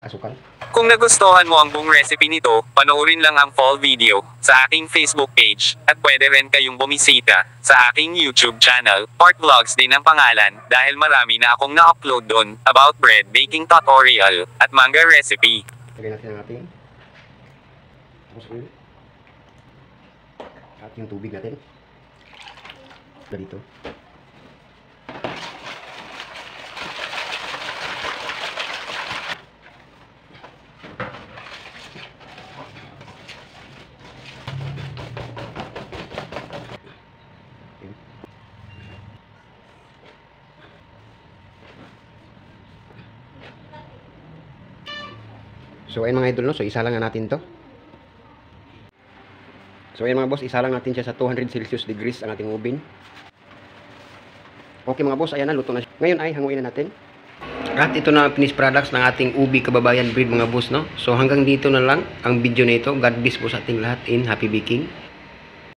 kasukan. Kung nagustuhan mo ang buong recipe nito, panoorin lang ang full video sa aking Facebook page, at pwede rin kayong bumisita sa aking YouTube channel, Part Vlogs din ang pangalan, dahil marami na akong na-upload doon about bread baking tutorial at manga recipe. Lagyan natin ang ating oil at yung tubig natin dito. So ayun mga idol, no? So isa lang na natin to. So ayun mga boss, isa lang natin siya sa 200 Celsius degrees ang ating oven. Okay mga boss, ayan na, luto na siya. Ngayon ay hanguin na natin. At ito na finished products ng ating ubi kababayan bread mga boss, no? So hanggang dito na lang ang video na ito. God bless po sa ating lahat in happy baking.